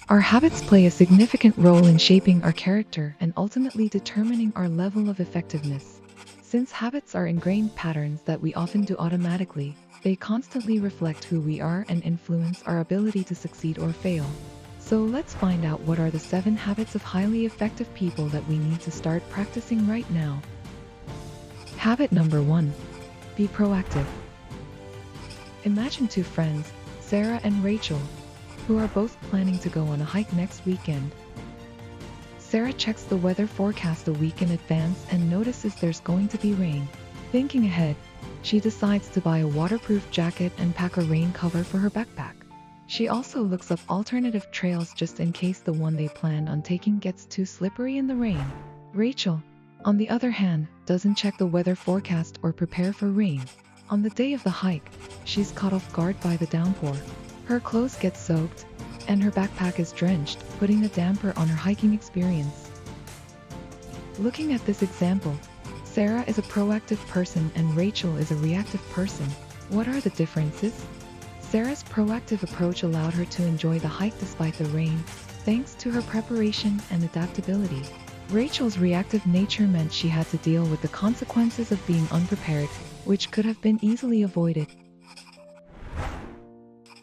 Our habits play a significant role in shaping our character and ultimately determining our level of effectiveness. Since habits are ingrained patterns that we often do automatically, they constantly reflect who we are and influence our ability to succeed or fail. So let's find out what are the 7 habits of highly effective people that we need to start practicing right now. Habit number 1. Be proactive. Imagine 2 friends, Sarah and Rachel, who are both planning to go on a hike next weekend. Sarah checks the weather forecast a week in advance and notices there's going to be rain. Thinking ahead, she decides to buy a waterproof jacket and pack a rain cover for her backpack. She also looks up alternative trails just in case the one they plan on taking gets too slippery in the rain. Rachel, on the other hand, doesn't check the weather forecast or prepare for rain. On the day of the hike, she's caught off guard by the downpour. Her clothes get soaked, and her backpack is drenched, putting a damper on her hiking experience. Looking at this example, Sarah is a proactive person and Rachel is a reactive person. What are the differences? Sarah's proactive approach allowed her to enjoy the hike despite the rain, thanks to her preparation and adaptability. Rachel's reactive nature meant she had to deal with the consequences of being unprepared, which could have been easily avoided.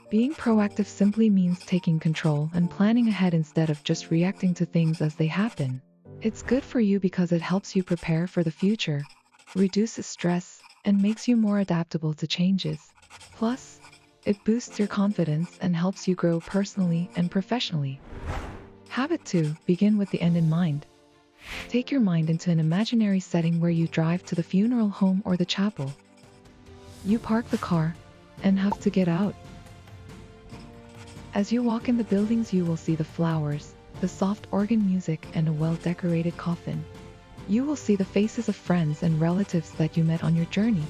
Being proactive simply means taking control and planning ahead instead of just reacting to things as they happen. It's good for you because it helps you prepare for the future, reduces stress, and makes you more adaptable to changes. Plus, it boosts your confidence and helps you grow personally and professionally. Habit 2. Begin with the end in mind. Take your mind into an imaginary setting where you drive to the funeral home or the chapel. You park the car and have to get out. As you walk in the buildings, you will see the flowers, the soft organ music, and a well-decorated coffin. You will see the faces of friends and relatives that you met on your journey.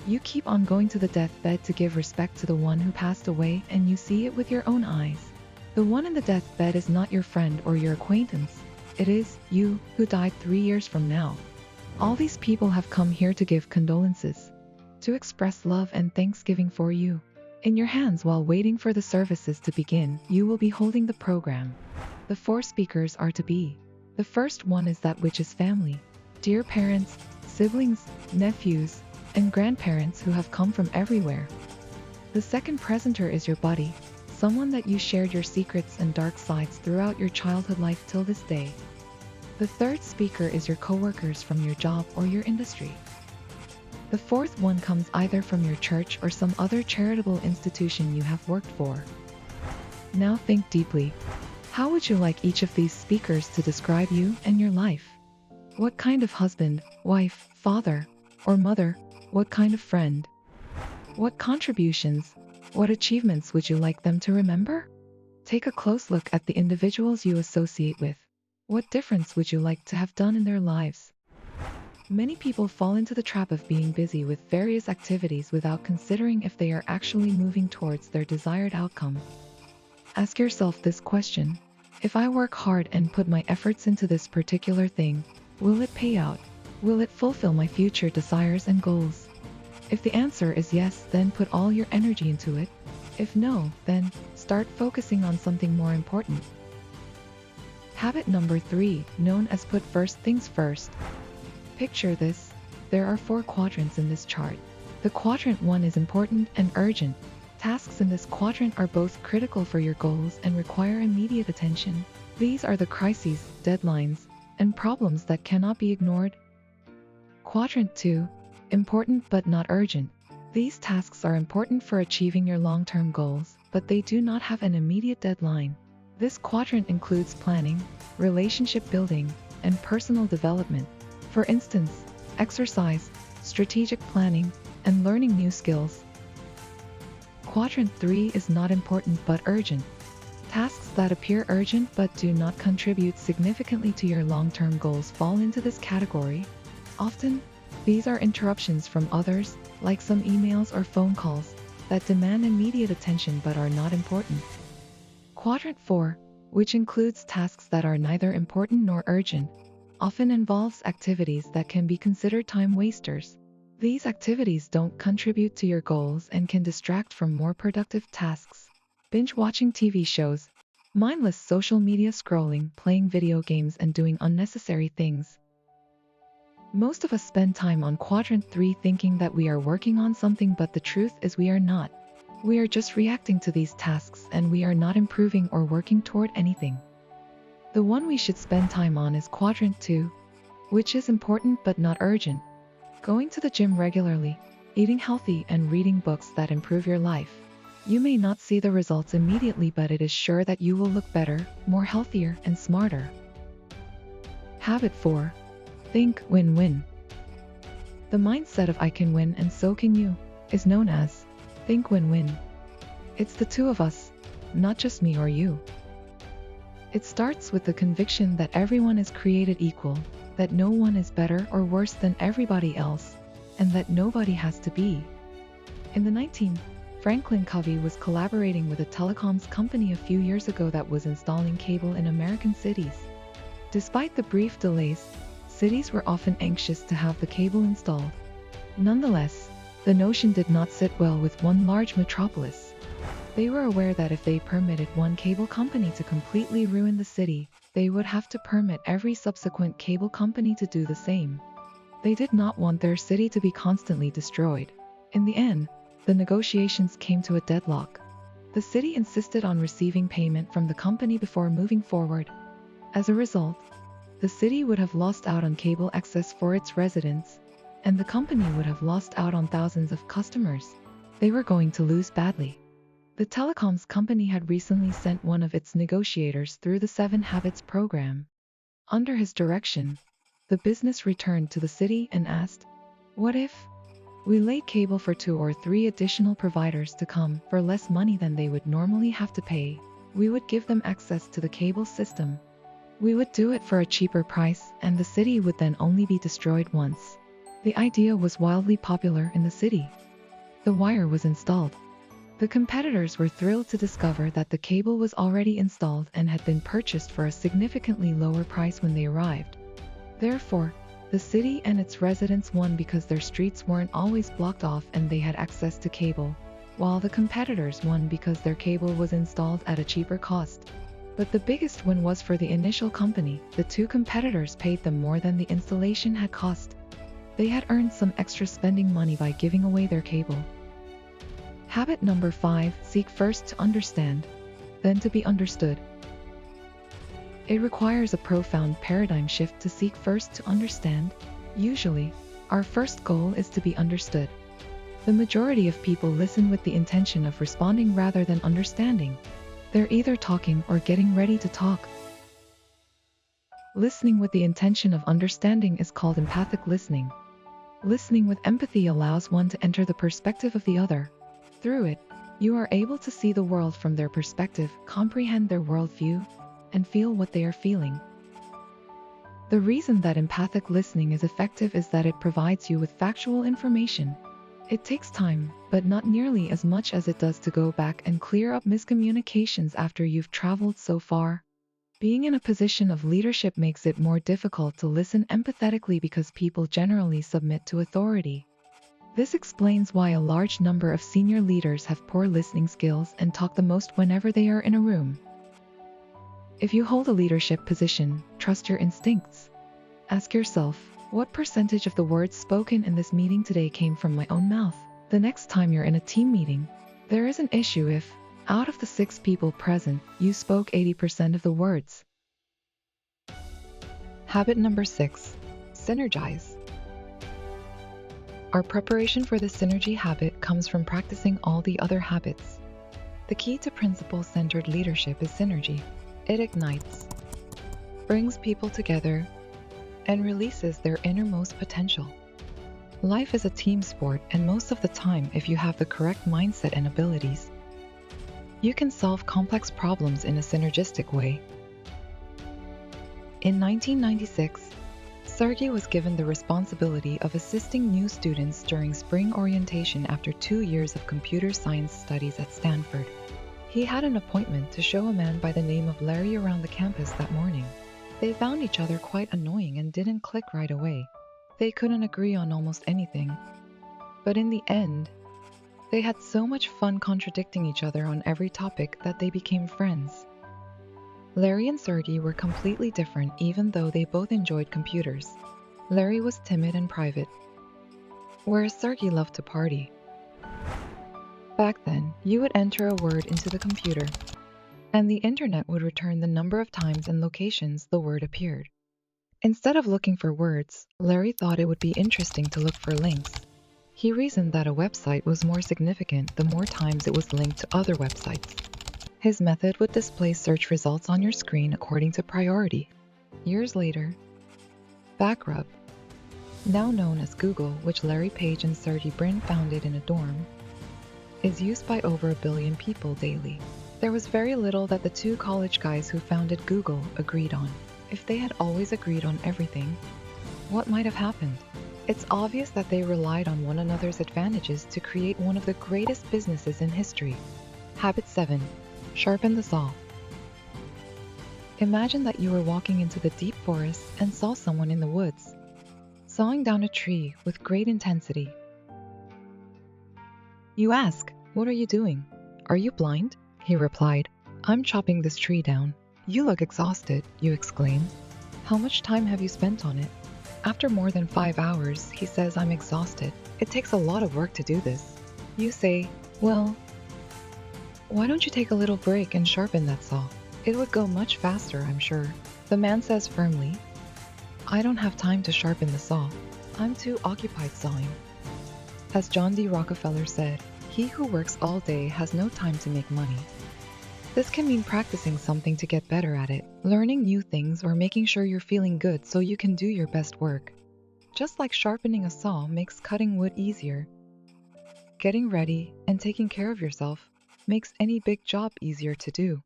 You keep on going to the deathbed to give respect to the one who passed away, and you see it with your own eyes. The one in the deathbed is not your friend or your acquaintance. It is you, who died 3 years from now. All these people have come here to give condolences, to express love and thanksgiving for you. In your hands while waiting for the services to begin, you will be holding the program. The 4 speakers are to be. The first one is that which is family. Dear parents, siblings, nephews, and grandparents who have come from everywhere. The second presenter is your buddy, someone that you shared your secrets and dark sides throughout your childhood life till this day. The third speaker is your coworkers from your job or your industry. The fourth one comes either from your church or some other charitable institution you have worked for. Now think deeply. How would you like each of these speakers to describe you and your life? What kind of husband, wife, father, or mother? What kind of friend? What contributions, what achievements would you like them to remember? Take a close look at the individuals you associate with. What difference would you like to have done in their lives? Many people fall into the trap of being busy with various activities without considering if they are actually moving towards their desired outcome. Ask yourself this question: if I work hard and put my efforts into this particular thing, will it pay out? Will it fulfill my future desires and goals? If the answer is yes, then put all your energy into it. If no, then start focusing on something more important. Habit number 3, known as put first things first. Picture this. There are 4 quadrants in this chart. The quadrant 1 is important and urgent. Tasks in this quadrant are both critical for your goals and require immediate attention. These are the crises, deadlines, and problems that cannot be ignored. Quadrant 2, important but not urgent. These tasks are important for achieving your long-term goals, but they do not have an immediate deadline. This quadrant includes planning, relationship building, and personal development. For instance, exercise, strategic planning, and learning new skills. Quadrant 3 is not important but urgent. Tasks that appear urgent but do not contribute significantly to your long-term goals fall into this category. Often, these are interruptions from others, like some emails or phone calls, that demand immediate attention but are not important. Quadrant 4, which includes tasks that are neither important nor urgent, often involves activities that can be considered time wasters. These activities don't contribute to your goals and can distract from more productive tasks. Binge watching TV shows, Mindless social media scrolling, playing video games, and doing unnecessary things. Most of us spend time on quadrant 3 thinking that we are working on something, but the truth is we are not. We are just reacting to these tasks and we are not improving or working toward anything. The one we should spend time on is quadrant 2, which is important but not urgent. Going to the gym regularly, eating healthy, and reading books that improve your life. You may not see the results immediately, but it is sure that you will look better, more healthier, and smarter. Habit 4. Think win-win. The mindset of I can win and so can you is known as think win-win. It's the two of us, not just me or you. It starts with the conviction that everyone is created equal, that no one is better or worse than everybody else, and that nobody has to be. In the 19th, Franklin Covey was collaborating with a telecoms company a few years ago that was installing cable in American cities. Despite the brief delays, cities were often anxious to have the cable installed. Nonetheless, the notion did not sit well with one large metropolis. They were aware that if they permitted one cable company to completely ruin the city, they would have to permit every subsequent cable company to do the same. They did not want their city to be constantly destroyed. In the end, the negotiations came to a deadlock. The city insisted on receiving payment from the company before moving forward. As a result, the city would have lost out on cable access for its residents, and the company would have lost out on thousands of customers. They were going to lose badly. The telecoms company had recently sent one of its negotiators through the 7 Habits program. Under his direction, the business returned to the city and asked, "What if we laid cable for 2 or 3 additional providers to come for less money than they would normally have to pay? We would give them access to the cable system. We would do it for a cheaper price, and the city would then only be destroyed once." The idea was wildly popular in the city. The wire was installed. The competitors were thrilled to discover that the cable was already installed and had been purchased for a significantly lower price when they arrived. Therefore, the city and its residents won because their streets weren't always blocked off and they had access to cable, while the competitors won because their cable was installed at a cheaper cost. But the biggest win was for the initial company. The 2 competitors paid them more than the installation had cost. They had earned some extra spending money by giving away their cable. Habit number 5. Seek first to understand, then to be understood. It requires a profound paradigm shift to seek first to understand. Usually, our first goal is to be understood. The majority of people listen with the intention of responding rather than understanding. They're either talking or getting ready to talk. Listening with the intention of understanding is called empathic listening. Listening with empathy allows one to enter the perspective of the other. Through it, you are able to see the world from their perspective, comprehend their worldview, and feel what they are feeling. The reason that empathic listening is effective is that it provides you with factual information. It takes time, but not nearly as much as it does to go back and clear up miscommunications after you've traveled so far. Being in a position of leadership makes it more difficult to listen empathetically because people generally submit to authority. This explains why a large number of senior leaders have poor listening skills and talk the most whenever they are in a room. If you hold a leadership position, trust your instincts. Ask yourself, what percentage of the words spoken in this meeting today came from my own mouth? The next time you're in a team meeting, there is an issue if, out of the 6 people present, you spoke 80% of the words. Habit number 6. Synergize. Our preparation for the synergy habit comes from practicing all the other habits. The key to principle-centered leadership is synergy. It ignites, brings people together, and releases their innermost potential. Life is a team sport, and most of the time, if you have the correct mindset and abilities, you can solve complex problems in a synergistic way. In 1996, Sergey was given the responsibility of assisting new students during spring orientation after 2 years of computer science studies at Stanford. He had an appointment to show a man by the name of Larry around the campus that morning. They found each other quite annoying and didn't click right away. They couldn't agree on almost anything. But in the end, they had so much fun contradicting each other on every topic that they became friends. Larry and Sergey were completely different even though they both enjoyed computers. Larry was timid and private, whereas Sergey loved to party. Back then, you would enter a word into the computer, and the internet would return the number of times and locations the word appeared. Instead of looking for words, Larry thought it would be interesting to look for links. He reasoned that a website was more significant the more times it was linked to other websites. His method would display search results on your screen according to priority. Years later, Backrub, now known as Google, which Larry Page and Sergey Brin founded in a dorm, is used by over 1 billion people daily. There was very little that the two college guys who founded Google agreed on. If they had always agreed on everything, what might have happened? It's obvious that they relied on one another's advantages to create one of the greatest businesses in history. Habit 7. Sharpen the saw. Imagine that you were walking into the deep forest and saw someone in the woods, sawing down a tree with great intensity. You ask, "What are you doing? Are you blind?" He replied, "I'm chopping this tree down." "You look exhausted," you exclaim. "How much time have you spent on it?" After more than 5 hours, he says, "I'm exhausted. It takes a lot of work to do this." You say, "Well, why don't you take a little break and sharpen that saw? It would go much faster, I'm sure." The man says firmly, "I don't have time to sharpen the saw. I'm too occupied sawing." As John D. Rockefeller said, "He who works all day has no time to make money." This can mean practicing something to get better at it, learning new things, or making sure you're feeling good so you can do your best work. Just like sharpening a saw makes cutting wood easier, getting ready and taking care of yourself makes any big job easier to do.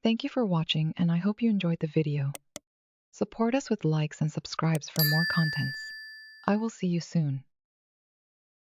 Thank you for watching, and I hope you enjoyed the video. Support us with likes and subscribes for more contents. I will see you soon.